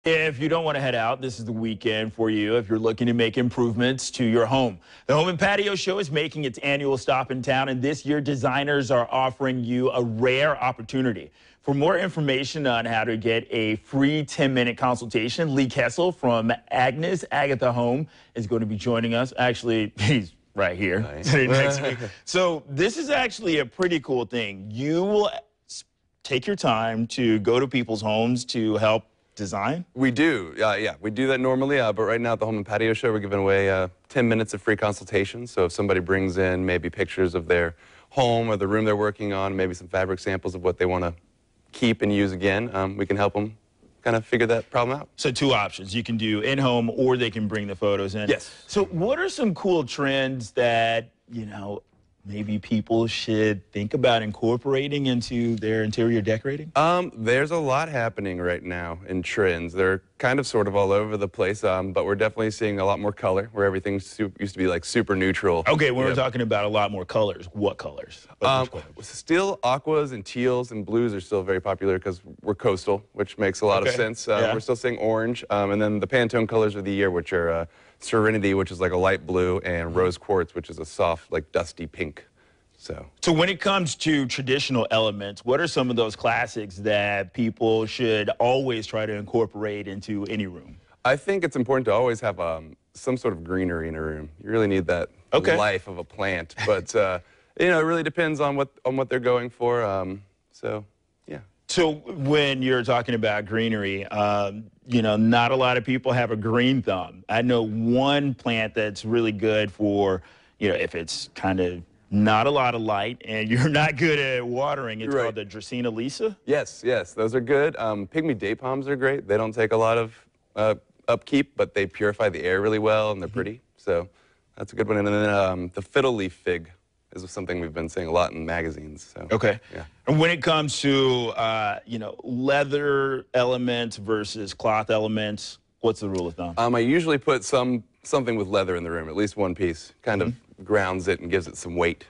If you don't want to head out, this is the weekend for you if you're looking to make improvements to your home. The Home and Patio Show is making its annual stop in town, and this year designers are offering you a rare opportunity. For more information on how to get a free 10-minute consultation, Lee Kessel from Agnes Agatha Home is going to be joining us. Actually, he's right here sitting next to me. So this is actually a pretty cool thing. You will take your time to go to people's homes to help design? We do, yeah. We do that normally, but right now at the Home and Patio Show, we're giving away 10 minutes of free consultation. So if somebody brings in maybe pictures of their home or the room they're working on, maybe some fabric samples of what they want to keep and use again, we can help them kind of figure that problem out. So two options. You can do in-home or they can bring the photos in. Yes. So what are some cool trends that, maybe people should think about incorporating into their interior decorating? There's a lot happening right now in trends. They're kind of sort of all over the place, but we're definitely seeing a lot more color, where everything used to be like super neutral. Okay, when we're talking about a lot more colors, what colors? Still aquas and teals and blues are still very popular because we're coastal, which makes a lot of sense. We're still seeing orange, and then the Pantone colors of the year, which are Serenity, which is like a light blue, and Rose Quartz, which is a soft, like dusty pink. So when it comes to traditional elements, what are some of those classics that people should always try to incorporate into any room? I think it's important to always have some sort of greenery in a room. You really need that life of a plant, but it really depends on what they're going for. Yeah. So when you're talking about greenery, not a lot of people have a green thumb. I know one plant that's really good for, if it's kind of not a lot of light and you're not good at watering. It's called the Dracaena Lisa. Yes, those are good. Pygmy day palms are great. They don't take a lot of upkeep, but they purify the air really well and they're pretty. So that's a good one. And then the fiddle leaf fig is something we've been seeing a lot in magazines. So, okay. Yeah. And when it comes to, leather elements versus cloth elements, what's the rule of thumb? I usually put something with leather in the room, at least one piece. Kind of grounds it and gives it some weight,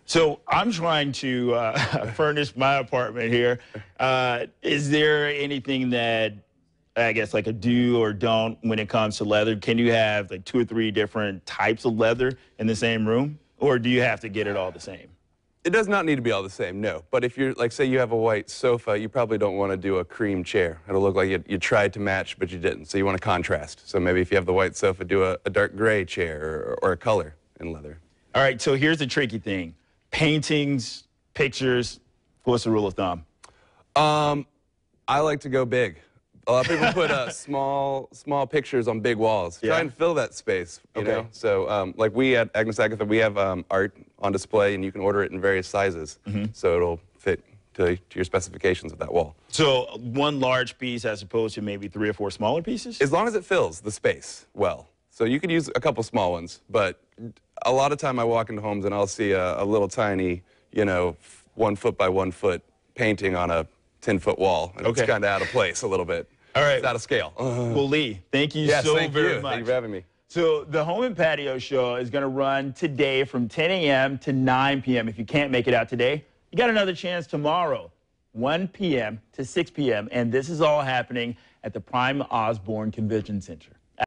So I'm trying to furnish my apartment here. Is there anything that, I guess, like a do or don't when it comes to leather? Can you have like 2 or 3 different types of leather in the same room? Or do you have to get it all the same? It does not need to be all the same, no. But if you're, like, say you have a white sofa, you probably don't want to do a cream chair. It'll look like you tried to match, but you didn't. So you want to contrast. So maybe if you have the white sofa, do a dark gray chair or a color in leather. All right, so here's the tricky thing. Paintings, pictures, what's the rule of thumb? I like to go big. A lot of people put small pictures on big walls. Try and fill that space, you know? So like we at Agnes Agatha, we have art on display, and you can order it in various sizes. So it'll fit to your specifications of that wall. So one large piece as opposed to maybe 3 or 4 smaller pieces? As long as it fills the space well. So you could use a couple small ones, but a lot of time I walk into homes and I'll see a little tiny, 1 foot by 1 foot painting on a 10-foot wall. And it's kind of out of place a little bit. All right. It's out of scale. Well, Lee, thank you so very much. Thank you for having me. So the Home and Patio Show is going to run today from 10 a.m. to 9 p.m. If you can't make it out today, you got another chance tomorrow, 1 p.m. to 6 p.m. And this is all happening at the Prime Osborne Convention Center.